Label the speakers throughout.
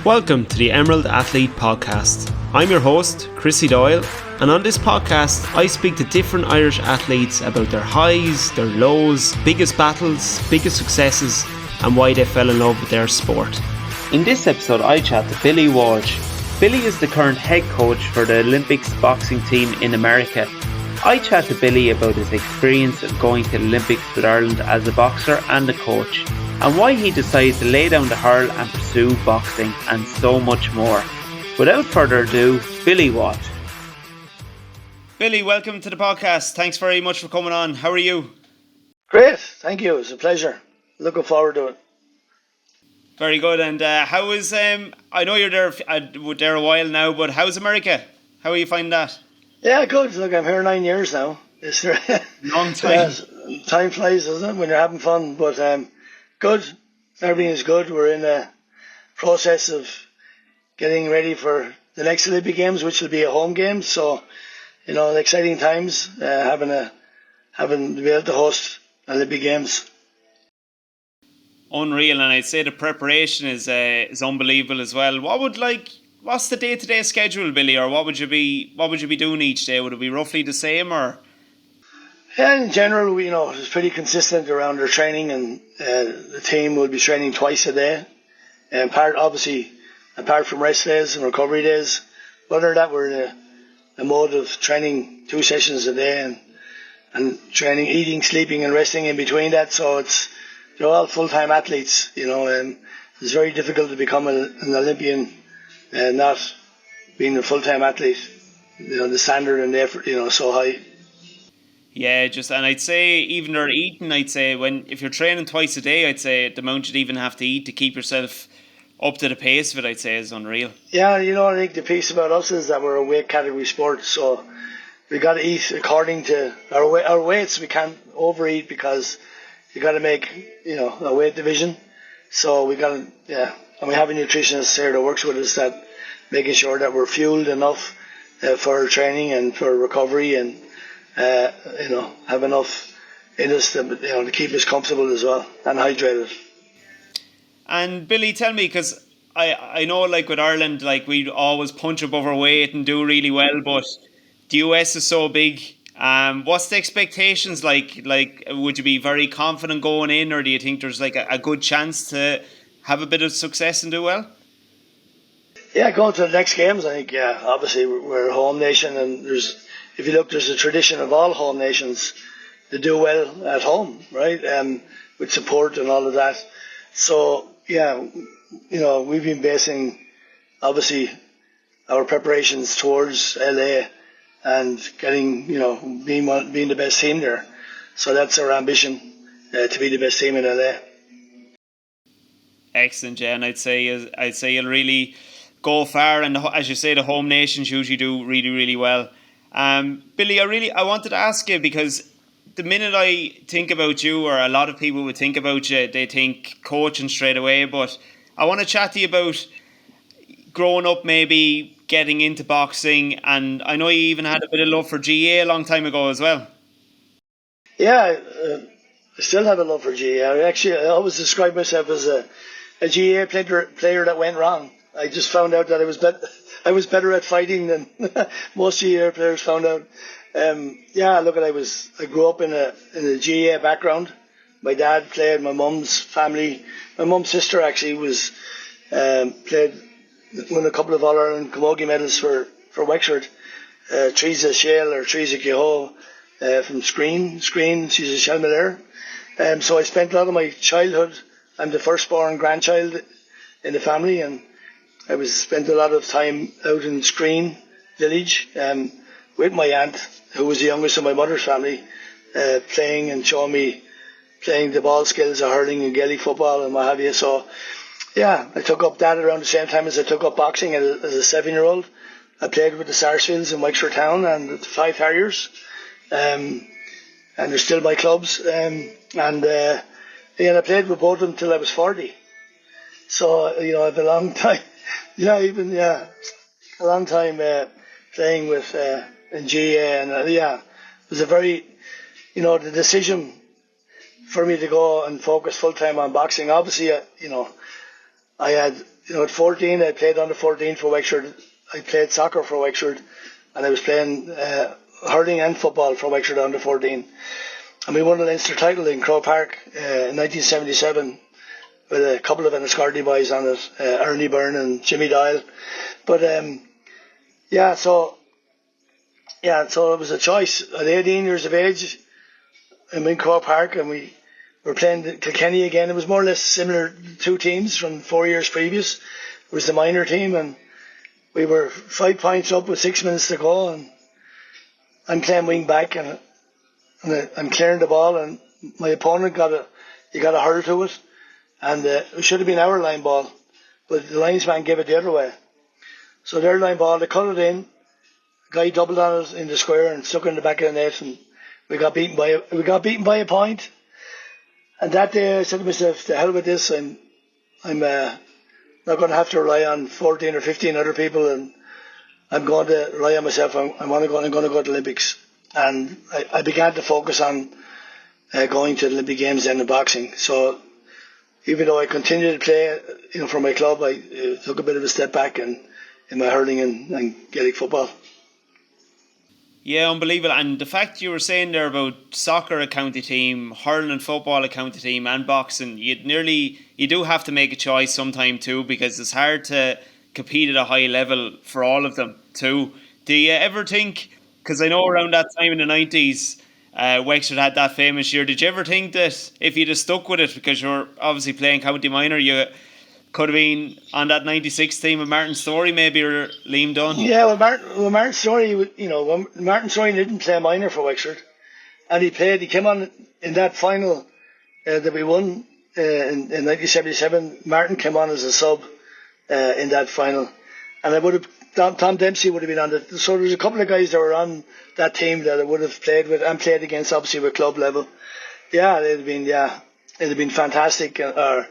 Speaker 1: Welcome to the Emerald Athlete Podcast. I'm your host, Chrissy Doyle, and on this podcast I speak to different Irish athletes about their highs, their lows, biggest battles, biggest successes, and why they fell in love with their sport. In this episode I chat to Billy Walsh. Billy is the current head coach for the Olympics boxing team in America. I chat to Billy about his experience of going to the Olympics with Ireland as a boxer and a coach, and why he decided to lay down the hurl and pursue boxing, and so much more. Without further ado, Billy Walsh. Billy, welcome to the podcast. Thanks very much for coming on. How are you?
Speaker 2: Great, thank you. It's a pleasure. Looking forward to it.
Speaker 1: Very good. And how is, I know you're there a while now, but how's America? How are you finding that?
Speaker 2: Yeah, good. Look, I'm here 9 years now. It's
Speaker 1: long time.
Speaker 2: Time flies, doesn't it, when you're having fun. But good. Everything is good. We're in a process of getting ready for the next Olympic Games, which will be a home game. So, exciting times. Having to be able to host Olympic Games.
Speaker 1: Unreal, and I'd say the preparation is unbelievable as well. What's the day-to-day schedule, Billy, or what would you be doing each day? Would it be roughly the same, or?
Speaker 2: Yeah, in general, it's pretty consistent around our training, and the team will be training twice a day. And apart from rest days and recovery days, other than that, we're in a mode of training 2 sessions a day, and training, eating, sleeping, and resting in between that. So they're all full-time athletes, and it's very difficult to become an Olympian and not being a full-time athlete. The standard and the effort, so high.
Speaker 1: Yeah, and I'd say even their eating, if you're training twice a day, I'd say the amount you'd even have to eat to keep yourself up to the pace of it, I'd say, is unreal.
Speaker 2: Yeah, I think the piece about us is that we're a weight category sport, so we got to eat according to our weights. We can't overeat because you got to make, a weight division. So we got to, and we have a nutritionist here that works with us, that making sure that we're fueled enough for training and for recovery, and have enough in us to keep us comfortable as well and hydrated.
Speaker 1: And Billy, tell me, because I know, with Ireland, we always punch above our weight and do really well, but the US is so big. What's the expectations like? Would you be very confident going in, or do you think there's a good chance to have a bit of success and do well?
Speaker 2: Yeah, going to the next games, I think, obviously we're a home nation, and there's a tradition of all home nations to do well at home, right? With support and all of that. So, we've been basing, obviously, our preparations towards LA and getting, being the best team there. So that's our ambition, to be the best team in LA.
Speaker 1: Excellent, yeah, and I'd say you'll really go far, and as you say, the home nations usually do really, really well. Billy, I wanted to ask you, because the minute I think about you, or a lot of people would think about you, they think coaching straight away, but I want to chat to you about growing up, maybe getting into boxing, and I know you even had a bit of love for GA a long time ago as well.
Speaker 2: Yeah, I still have a love for GA. I always describe myself as a GA player that went wrong. I just found out that I was better at fighting than most GA players found out. I grew up in a GA background. My dad played. My mum's sister actually played, won a couple of All-Ireland camogie medals for Wexford. Teresa Shale or Teresa Kehoe from Screen. She's a Shelmalair. So I spent a lot of my childhood. I'm the firstborn grandchild in the family, and I spent a lot of time out in Screen village with my aunt, who was the youngest of my mother's family, playing and showing me playing the ball skills of hurling and Gaelic football and what have you. So, I took up that around the same time as I took up boxing as a 7-year-old. I played with the Sarsfields in Wexford Town and the Five Harriers, and they're still my clubs. I played with both of them till I was 40. So, I've a long time. A long time playing with in GA, and it was a very, the decision for me to go and focus full time on boxing. Obviously, I had, at 14, I played under 14 for Wexford. I played soccer for Wexford, and I was playing hurling and football for Wexford under 14. And we won the Leinster title in Croke Park in 1977 with a couple of Enniscorthy boys on it, Ernie Byrne and Jimmy Doyle. But so it was a choice. At 18 years of age, I'm in Croke Park, and we were playing Kilkenny again. It was more or less similar, two teams from 4 years previous. It was the minor team, and we were 5 points up with 6 minutes to go, and I'm playing wing back, and I'm clearing the ball, and my opponent got a hurl to it, and it should have been our line ball, but the linesman gave it the other way. So their line ball, they cut it in, the guy doubled on it in the square and stuck it in the back of the net, and we got beaten by a point. And that day I said to myself, to hell with this, I'm not going to have to rely on 14 or 15 other people, and I'm going to rely on myself. I'm going to go to the Olympics. And I began to focus on going to the Olympic Games then in boxing. So even though I continued to play, for my club, I took a bit of a step back in my hurling and Gaelic football.
Speaker 1: Yeah, unbelievable. And the fact you were saying there about soccer, a county team, hurling and football, a county team, and boxing, you do have to make a choice sometime too, because it's hard to compete at a high level for all of them too. Do you ever think, because I know around that time in the 90s, Wexford had that famous year, did you ever think that if you'd have stuck with it, because you're obviously playing county minor, you could have been on that 96 team with Martin Storey maybe, or Liam Dunn?
Speaker 2: Yeah, well, Martin Storey, Martin Storey didn't play minor for Wexford, and he came on in that final that we won in 1977. Martin came on as a sub in that final, and I would have Tom Dempsey would have been on it. So there's a couple of guys that were on that team that I would have played with and played against, obviously with club level. Yeah, it'd have been fantastic to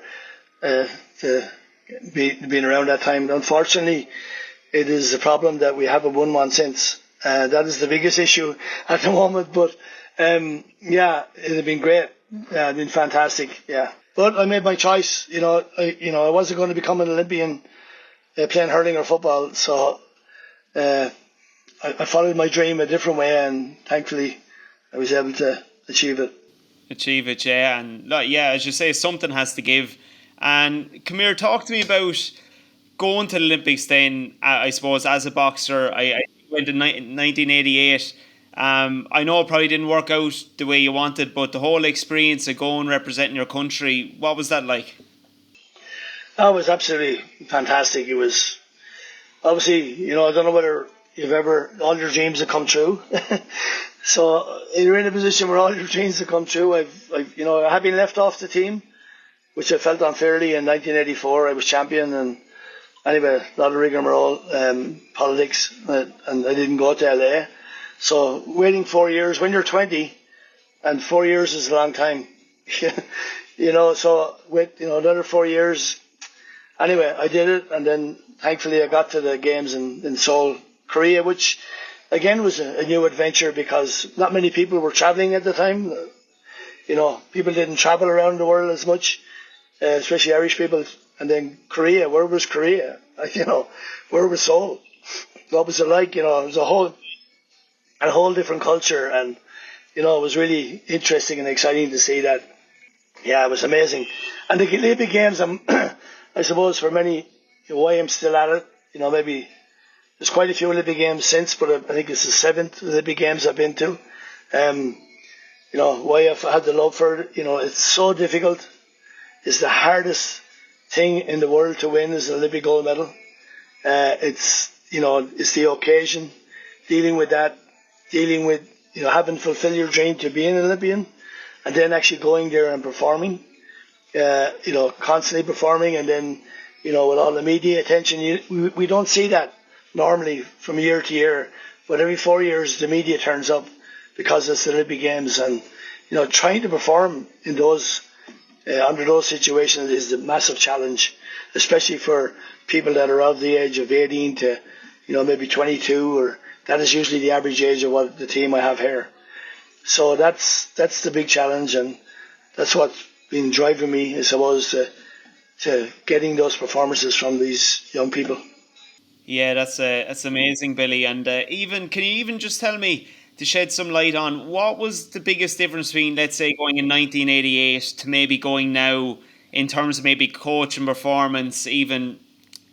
Speaker 2: being around that time. Unfortunately, it is a problem that we haven't won one since. That is the biggest issue at the moment. But it'd have been great. Yeah, it'd been fantastic. Yeah, but I made my choice. I wasn't going to become an Olympian playing hurling or football. So I followed my dream a different way, and thankfully I was able to achieve it.
Speaker 1: Yeah, and as you say, something has to give. And come here, talk to me about going to the Olympics then, I suppose, as a boxer. I went in 1988. I know it probably didn't work out the way you wanted, but the whole experience of going, representing your country, what was that like?
Speaker 2: That was absolutely fantastic. It was, obviously, I don't know whether all your dreams have come true. So you're in a position where all your dreams have come true. I have been left off the team, which I felt unfairly in 1984. I was champion, and anyway, a lot of rigmarole, politics, and I didn't go to LA. So waiting 4 years, when you're 20, and 4 years is a long time, so with, another 4 years, anyway, I did it, and then thankfully I got to the games in Seoul, Korea, which again was a new adventure because not many people were traveling at the time. People didn't travel around the world as much, especially Irish people. And then Korea, where was Korea? Where was Seoul? What was it like? It was a whole different culture, and it was really interesting and exciting to see that. Yeah, it was amazing. And the Olympic Games, I suppose for many, why I'm still at it. Maybe there's quite a few Olympic Games since, but I think it's the 7th Olympic Games I've been to. Why I've had the love for it. It's so difficult. It's the hardest thing in the world to win is an Olympic gold medal. It's the occasion, dealing with having to fulfill your dream to be an Olympian, and then actually going there and performing, constantly performing, and then, with all the media attention, we don't see that normally from year to year, but every 4 years the media turns up because it's the Olympic Games, and, trying to perform in those under those situations is a massive challenge, especially for people that are of the age of 18 to, maybe 22, or that is usually the average age of what the team I have here. So that's the big challenge, and that's what's been driving me, I suppose, to to getting those performances from these young people.
Speaker 1: Yeah, that's amazing, Billy. And can you even just tell me, to shed some light on, what was the biggest difference between, let's say, going in 1988 to maybe going now, in terms of maybe coach and performance, even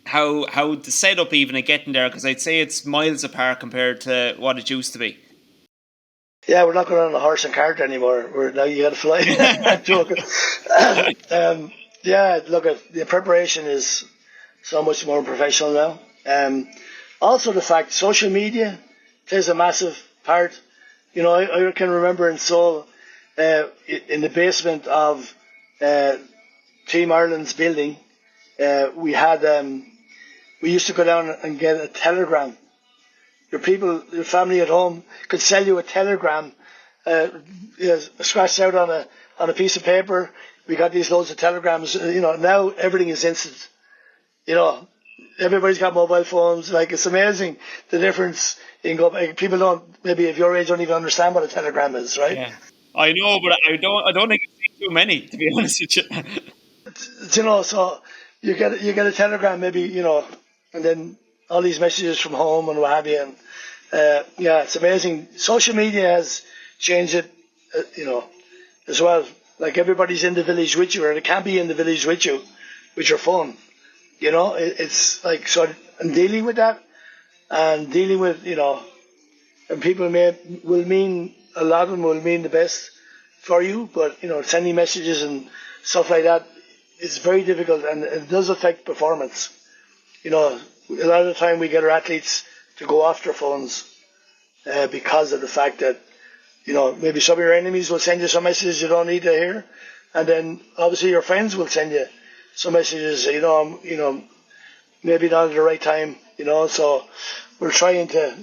Speaker 1: how the setup even of getting there? Because I'd say it's miles apart compared to what it used to be.
Speaker 2: Yeah, we're not going on a horse and cart anymore. Now you got to fly. I'm joking. Yeah, look, the preparation is so much more professional now. Also, the fact social media plays a massive part. You know, I can remember in Seoul, in the basement of Team Ireland's building, we had we used to go down and get a telegram. Your family at home could sell you a telegram, scratched out on a piece of paper. We got these loads of telegrams. Now everything is instant. Everybody's got mobile phones. Like, it's amazing the difference in people maybe if your age don't even understand what a telegram is, right?
Speaker 1: Yeah, I know, but I don't think I've seen too many, to be honest with you.
Speaker 2: So you get a telegram maybe, and then all these messages from home and what have you. And yeah, it's amazing. Social media has changed it, as well. Like, everybody's in the village with you, or they can't be in the village with you with your phone. It's like, so I'm dealing with that, and dealing with, and people will mean, a lot of them will mean the best for you, but, sending messages and stuff like that is very difficult, and it does affect performance. A lot of the time we get our athletes to go off their phones because of the fact that, maybe some of your enemies will send you some messages you don't need to hear, and then obviously your friends will send you some messages, maybe not at the right time, so we're trying to,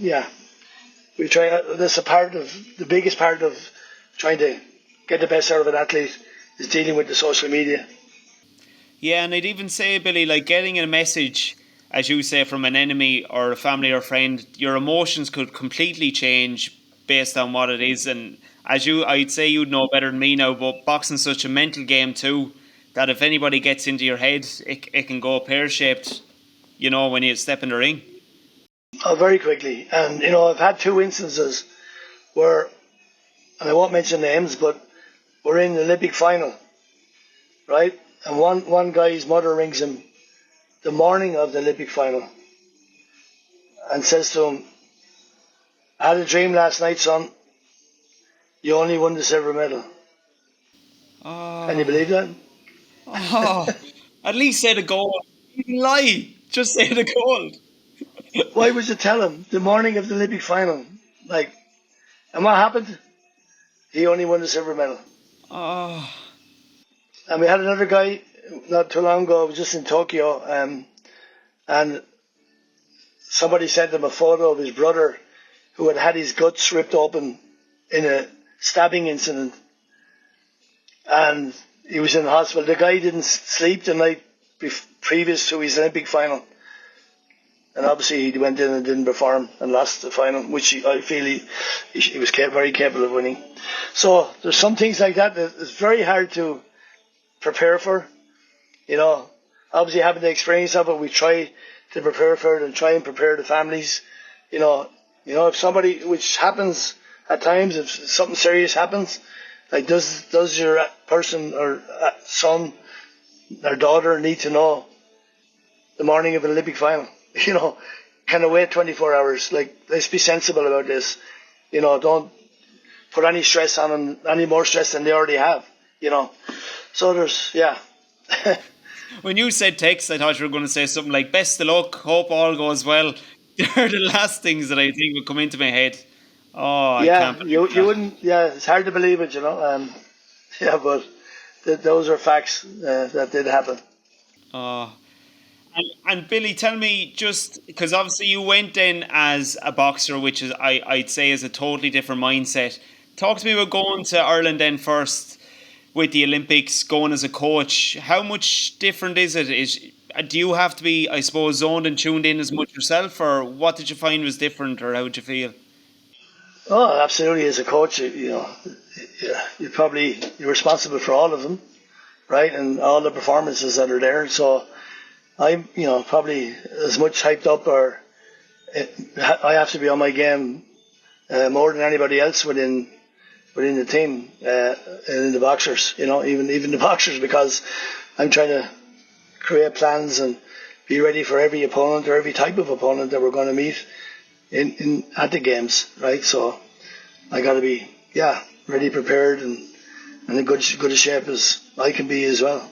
Speaker 2: that's the biggest part of trying to get the best out of an athlete, is dealing with the social media.
Speaker 1: Yeah, and I'd even say, Billy, like, getting a message, as you say, from an enemy or a family or friend, your emotions could completely change based on what it is. And I'd say you'd know better than me now, but boxing's such a mental game too, that if anybody gets into your head, it can go pear-shaped, when you step in the ring.
Speaker 2: Oh, very quickly. And, I've had two instances where, and I won't mention names, but we're in the Olympic final, right? And one guy's mother rings him the morning of the Olympic final and says to him, "I had a dream last night, son. You only won the silver medal."
Speaker 1: Oh.
Speaker 2: Can you believe that?
Speaker 1: Oh, at least say the goal. You can lie. Just say the goal.
Speaker 2: Why would you tell him the morning of the Olympic final? Like, and what happened? He only won the silver medal.
Speaker 1: Oh.
Speaker 2: And we had another guy not too long ago, just in Tokyo, and somebody sent him a photo of his brother who had had his guts ripped open in a stabbing incident. And he was in the hospital. The guy didn't sleep the night previous to his Olympic final. And obviously he went in and didn't perform and lost the final, which I feel he was very capable of winning. So there's some things like that it's very hard to prepare for. Obviously having the experience of it, we try to prepare for it and try and prepare the families. If somebody, which happens at times, if something serious happens, like does your person or son or daughter need to know the morning of an Olympic final? Can I wait 24 hours? Like, let's be sensible about this. Don't put any stress on them, any more stress than they already have. So there's, yeah.
Speaker 1: When you said text, I thought you were going to say something like, "Best of luck, hope all goes well." They're the last things that I think would come into my head. Oh, I can't believe that.
Speaker 2: You wouldn't, yeah, it's hard to believe it, yeah, but those are facts that did happen.
Speaker 1: Oh. And Billy, tell me, just because obviously you went in as a boxer, which is I'd say is a totally different mindset. Talk to me about going to Ireland then first with the Olympics, going as a coach. How much different is it? Do you have to be, I suppose, zoned and tuned in as much yourself, or what did you find was different, or how did you feel?
Speaker 2: Oh, absolutely. As a coach, you're responsible for all of them, right, and all the performances that are there. So I'm, probably as much hyped up, or I have to be on my game more than anybody else within the team, and in the boxers, even the boxers, because I'm trying to create plans and be ready for every opponent or every type of opponent that we're going to meet in at the games, right? So I got to be, ready, prepared, and in good a shape as I can be as well.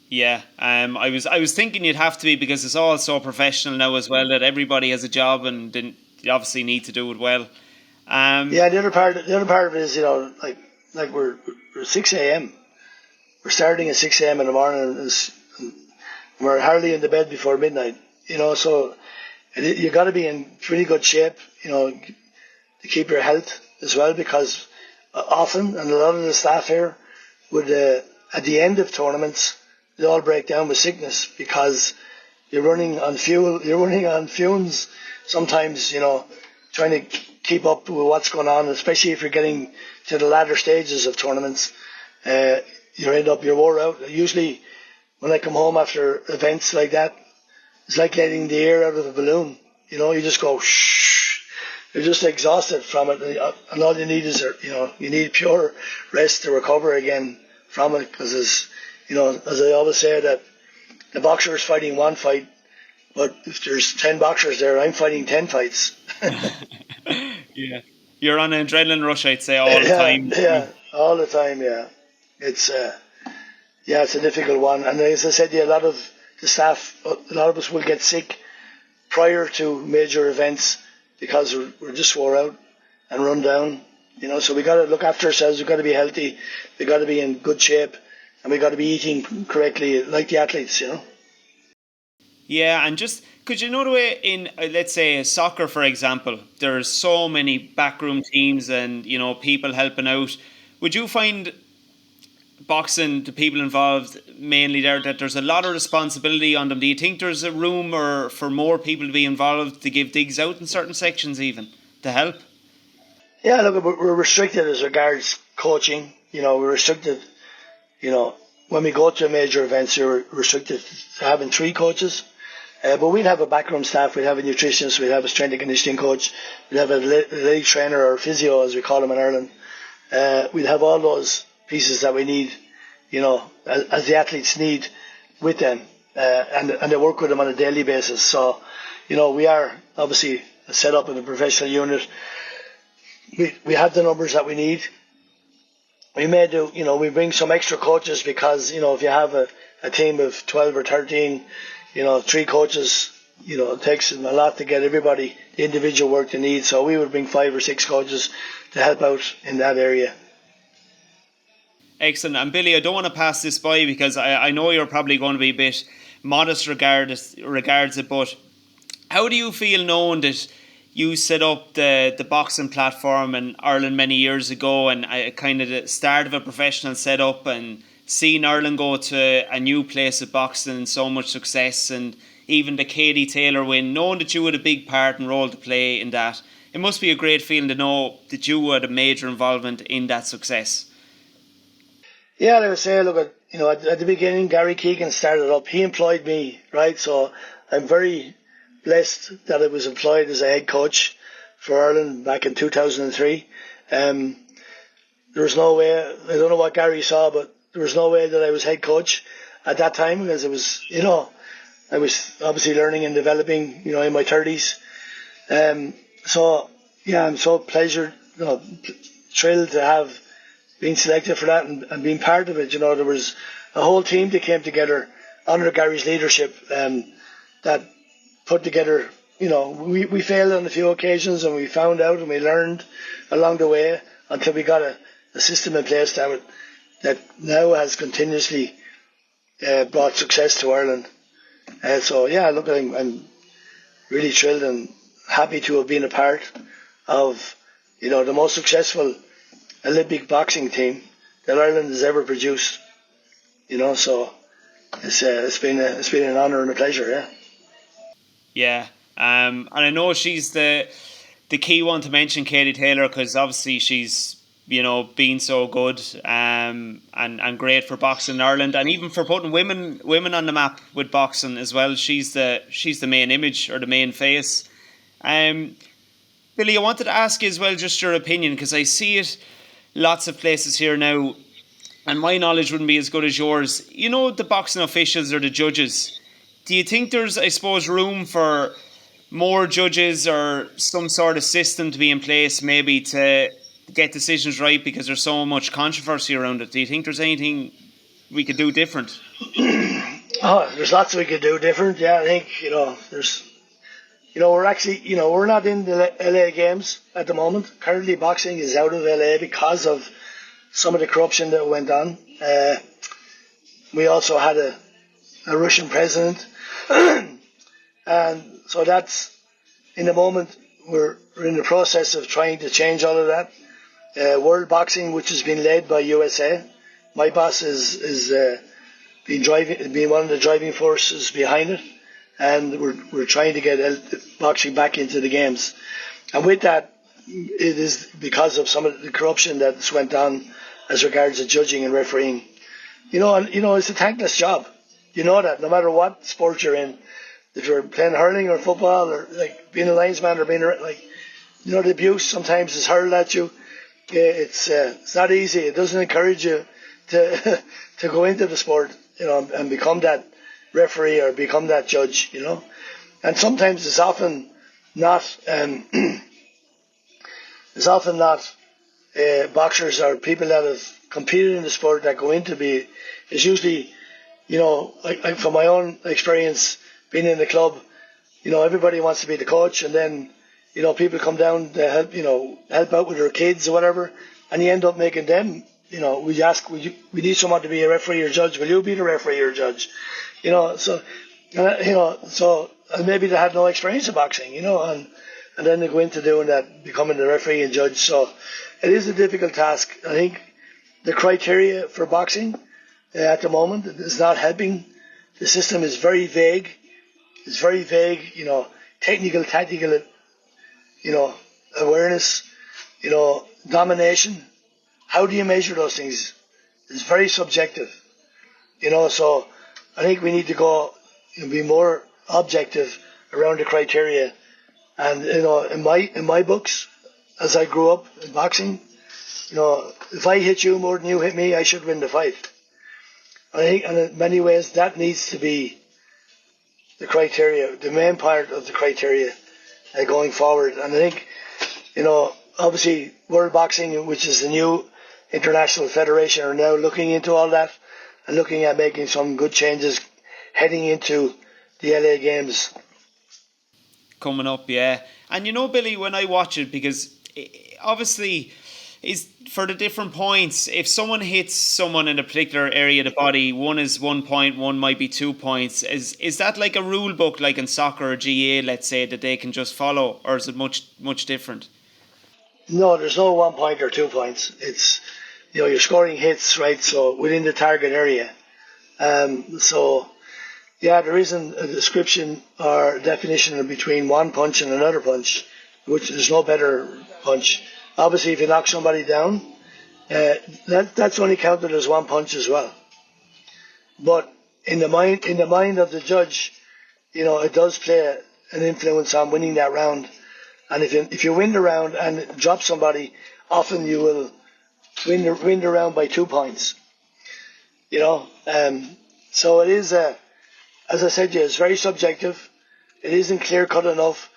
Speaker 1: Yeah, I was thinking you'd have to be, because it's all so professional now as well, that everybody has a job and you obviously need to do it well.
Speaker 2: The other part of it is, like we're 6 a.m. We're starting at 6 a.m. in the morning, and we're hardly in the bed before midnight. So you got to be in pretty good shape, to keep your health as well, because often, and a lot of the staff here would, at the end of tournaments, they all break down with sickness because you're running on fumes sometimes, trying to keep up with what's going on, especially if you're getting to the latter stages of tournaments. You're wore out. Usually when I come home after events like that, it's like letting the air out of a balloon. You just go shh. You're just exhausted from it, and all you need is, you need pure rest to recover again from it. Because as I always say, that the boxer is fighting one fight, but if there's 10 boxers there, I'm fighting 10 fights.
Speaker 1: Yeah, you're on an adrenaline rush, I'd say, all the time.
Speaker 2: Yeah, all the time. Yeah, it's it's a difficult one, and as I said, a lot of the staff, a lot of us will get sick prior to major events because we're just wore out and run down. So we got to look after ourselves. We've got to be healthy. We got to be in good shape, and we got to be eating correctly, like the athletes.
Speaker 1: Yeah, and just because the way in, let's say, soccer, for example, there's so many backroom teams and people helping out. Would you find boxing, the people involved mainly there, that there's a lot of responsibility on them? Do you think there's a room for more people to be involved, to give digs out in certain sections even to help?
Speaker 2: Yeah, look, we're restricted as regards coaching. We're restricted. When we go to major events, you're restricted to having 3 coaches. But we'd have a backroom staff, we'd have a nutritionist, we'd have a strength and conditioning coach, we'd have a leg trainer or physio, as we call them in Ireland. We'd have all those pieces that we need, as the athletes need with them, and they work with them on a daily basis. So, we are obviously set up in a professional unit. We have the numbers that we need. We may do, we bring some extra coaches because, if you have a team of 12 or 13, 3 coaches, it takes a lot to get everybody the individual work they need. So we would bring 5 or 6 coaches to help out in that area.
Speaker 1: Excellent. And Billy, I don't want to pass this by because I know you're probably going to be a bit modest regards it, but how do you feel knowing that you set up the boxing platform in Ireland many years ago, and kind of the start of a professional setup, and seeing Ireland go to a new place of boxing and so much success, and even the Katie Taylor win, knowing that you had a big part and role to play in that? It must be a great feeling to know that you had a major involvement in that success.
Speaker 2: Yeah, I would say, look, at the beginning, Gary Keegan started up. He employed me, right? So I'm very blessed that I was employed as a head coach for Ireland back in 2003. There was no way, I don't know what Gary saw, but there was no way that I was head coach at that time, because it was, I was obviously learning and developing, in my 30s. So, yeah, I'm so thrilled to have been selected for that and being part of it. There was a whole team that came together under Gary's leadership that put together, we failed on a few occasions, and we found out and we learned along the way until we got a system in place that now has continuously brought success to Ireland. So yeah, look, I'm really thrilled and happy to have been a part of, the most successful Olympic boxing team that Ireland has ever produced. So it's been an honour and a pleasure. Yeah.
Speaker 1: Yeah, and I know she's the key one to mention, Katie Taylor, because obviously she's being so good, and great for boxing in Ireland, and even for putting women on the map with boxing as well. She's the main image, or the main face. Um, Billy, I wanted to ask you as well just your opinion, because I see it lots of places here now, and my knowledge wouldn't be as good as yours. The boxing officials or the judges. Do you think there's, I suppose, room for more judges or some sort of system to be in place, maybe to get decisions right, because there's so much controversy around it? Do you think there's anything we could do different?
Speaker 2: Oh, there's lots we could do different. Yeah, I think there's. We're actually, we're not in the LA games at the moment. Currently, boxing is out of LA because of some of the corruption that went on. We also had a Russian president, and so that's, in the moment, we're in the process of trying to change all of that. World Boxing, which has been led by USA, my boss is been one of the driving forces behind it, and we're trying to get boxing back into the games. And with that, it is because of some of the corruption that's went on as regards to judging and refereeing. It's a thankless job. You know that, no matter what sport you're in, if you're playing hurling or football, or like being a linesman, or being the abuse sometimes is hurled at you. It's not easy. It doesn't encourage you to to go into the sport, and become that referee or become that judge, And sometimes it's often not boxers or people that have competed in the sport that go into be. It's usually, from my own experience being in the club, everybody wants to be the coach, and then people come down to help out with their kids or whatever, and you end up making them. We ask, we need someone to be a referee or judge. Will you be the referee or judge? So maybe they had no experience of boxing, and then they go into doing that, becoming the referee and judge. So it is a difficult task. I think the criteria for boxing at the moment is not helping. The system is very vague. It's very vague, technical, tactical, awareness, domination. How do you measure those things? It's very subjective, so I think we need to go and be more objective around the criteria. And, in my books, as I grew up in boxing, if I hit you more than you hit me, I should win the fight. I think, and in many ways, that needs to be the criteria, the main part of the criteria going forward. And I think, obviously, World Boxing, which is the new international federation, are now looking into all that and looking at making some good changes heading into the LA Games.
Speaker 1: Coming up, yeah. And Billy, when I watch it, because obviously, is for the different points, if someone hits someone in a particular area of the body, one is 1 point, one might be 2 points. Is that like a rule book, like in soccer or GA, let's say, that they can just follow, or is it much different?
Speaker 2: No, there's no 1 point or 2 points. It's, you're scoring hits, right? So within the target area. There isn't a description or definition between one punch and another punch, which there's no better punch. Obviously, if you knock somebody down, that's only counted as one punch as well. But in the mind of the judge, it does play an influence on winning that round. And if you win the round and drop somebody, often you will win the round by 2 points. So it is, as I said to you, it's very subjective. It isn't clear cut enough.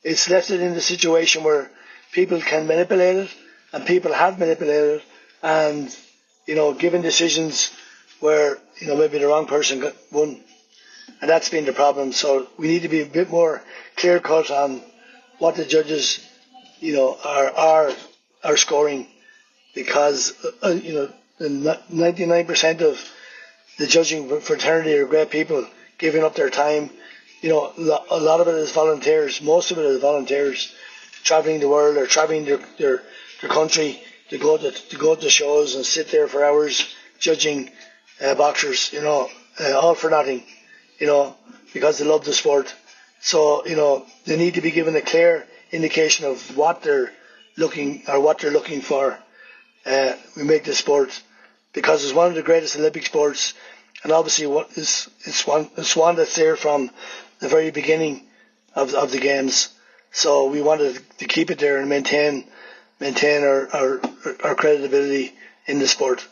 Speaker 2: It's left it in the situation where people can manipulate it, and people have manipulated it, and given decisions where maybe the wrong person won, and that's been the problem. So we need to be a bit more clear cut on what the judges are scoring, because 99% of the judging fraternity are great people giving up their time. A lot of it is volunteers. Most of it is volunteers traveling the world or traveling their country to go to shows and sit there for hours judging boxers. All for nothing. Because they love the sport. So they need to be given a clear indication of what they're looking for. we make this sport, because it's one of the greatest Olympic sports, and obviously it's one that's there from the very beginning of the games. So we wanted to keep it there and maintain our credibility in the sport.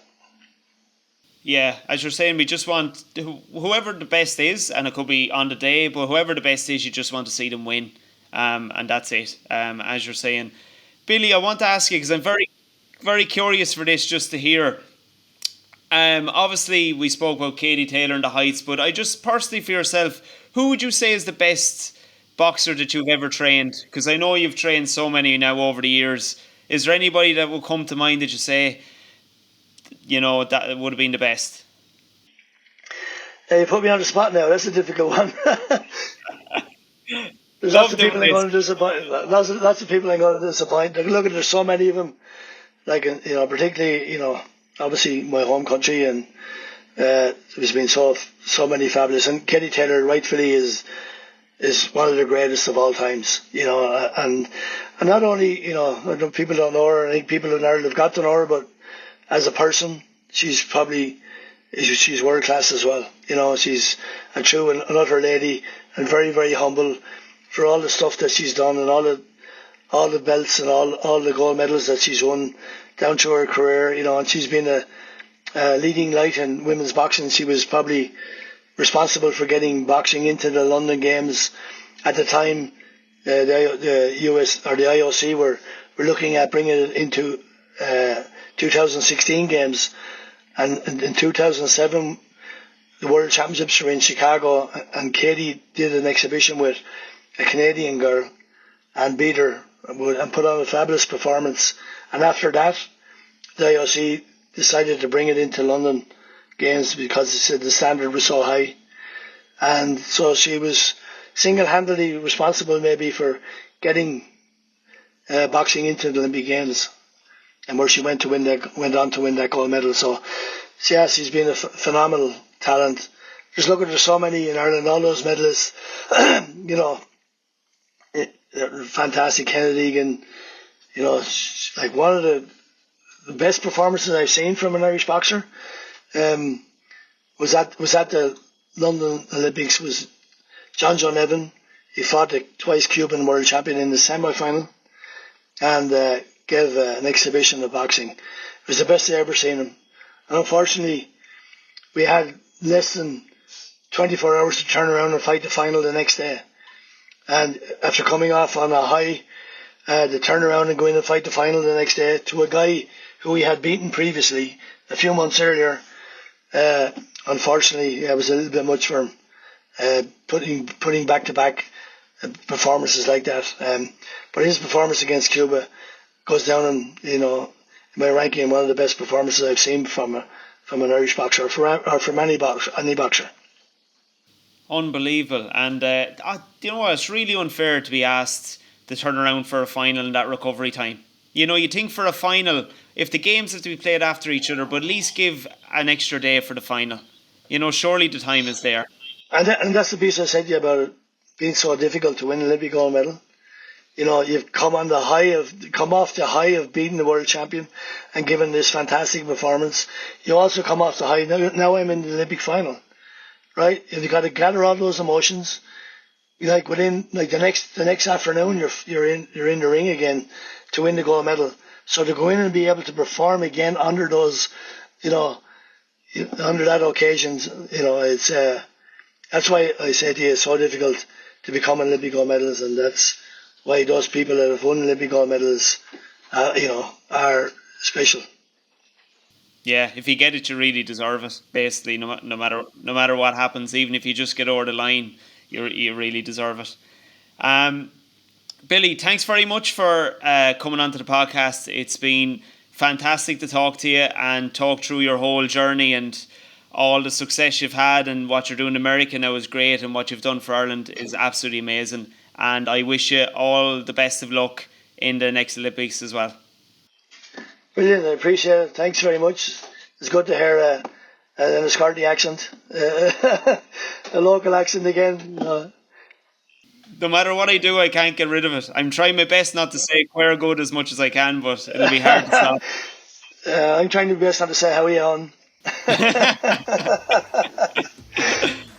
Speaker 1: Yeah, as you're saying, we just want whoever the best is, and it could be on the day, but whoever the best is, you just want to see them win, and that's it. As you're saying, Billy, I want to ask you because I'm very, very curious for this, just to hear. Obviously, we spoke about Katie Taylor and the heights, but I just personally, for yourself, who would you say is the best boxer that you've ever trained? Because I know you've trained so many now over the years. Is there anybody that will come to mind that you say, that would have been the best?
Speaker 2: You put me on the spot now. That's a difficult one. There's
Speaker 1: Love
Speaker 2: lots of
Speaker 1: doing
Speaker 2: people I'm
Speaker 1: this.
Speaker 2: going to disappoint. Lots of people I'm going to disappoint. Look, there's so many of them. Like, particularly, obviously my home country, and there's been so many fabulous. And Katie Taylor, rightfully, is one of the greatest of all times. And not only, people don't know her. I think people in Ireland have got to know her, but as a person, she's world class as well. She's a true and utter lady, and very, very humble for all the stuff that she's done, and all the belts and all the gold medals that she's won down through her career. And she's been a leading light in women's boxing. She was probably responsible for getting boxing into the London Games at the time. The US or the IOC were looking at bringing it into 2016 Games, and in 2007 the World Championships were in Chicago, and Katie did an exhibition with a Canadian girl and beat her and put on a fabulous performance. And after that, the IOC decided to bring it into London Games because they said the standard was so high. And so she was single-handedly responsible maybe for getting boxing into the Olympic Games, and where she went on to win that gold medal. So yeah, she's been a phenomenal talent. Just look at, there's so many in Ireland, all those medalists, fantastic. Kennedy Egan, like one of the best performances I've seen from an Irish boxer was at the London Olympics, was John Nevin. He fought the twice Cuban world champion in the semi-final, and gave an exhibition of boxing. It was the best I ever seen him. And unfortunately, we had less than 24 hours to turn around and fight the final the next day. And after coming off on a high, to turn around and go in and fight the final the next day to a guy who we had beaten previously a few months earlier, unfortunately, it was a little bit much for him, putting back-to-back performances like that. But his performance against Cuba goes down in my ranking, one of the best performances I've seen from an Irish boxer, or from any boxer.
Speaker 1: Unbelievable. And you know what? It's really unfair to be asked to turn around for a final in that recovery time. You think for a final, if the games have to be played after each other, but at least give an extra day for the final. Surely the time is there.
Speaker 2: And that's the piece I said to you about it being so difficult to win an Olympic gold medal. You've come off the high of beating the world champion and giving this fantastic performance. You also come off the high. Now I'm in the Olympic final, right? You've got to gather all those emotions. Within the next afternoon, you're in the ring again to win the gold medal. So to go in and be able to perform again under those, under that occasions, it's that's why I say to you, it's so difficult to become an Olympic gold medalist, and that's why those people that have won Olympic gold medals, are special.
Speaker 1: Yeah, if you get it, you really deserve it. Basically, no matter what happens, even if you just get over the line, you really deserve it. Billy, thanks very much for coming onto the podcast. It's been fantastic to talk to you and talk through your whole journey, and all the success you've had, and what you're doing in America now is great, and what you've done for Ireland is absolutely amazing. And I wish you all the best of luck in the next Olympics as well.
Speaker 2: Brilliant, I appreciate it. Thanks very much. It's good to hear an Escarty accent, a local accent again.
Speaker 1: No matter what I do, I can't get rid of it. I'm trying my best not to say queer good as much as I can, but it'll be hard to stop.
Speaker 2: I'm trying my best not to say how are you on.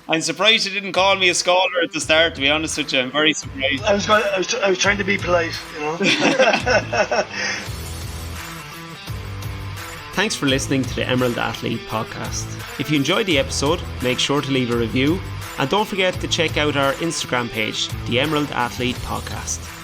Speaker 1: I'm surprised you didn't call me a scholar at the start, to be honest with you. I'm very surprised.
Speaker 2: I was trying to be polite, you know.
Speaker 1: Thanks for listening to the Emerald Athlete podcast. If you enjoyed the episode, make sure to leave a review and don't forget to check out our Instagram page, the Emerald Athlete Podcast.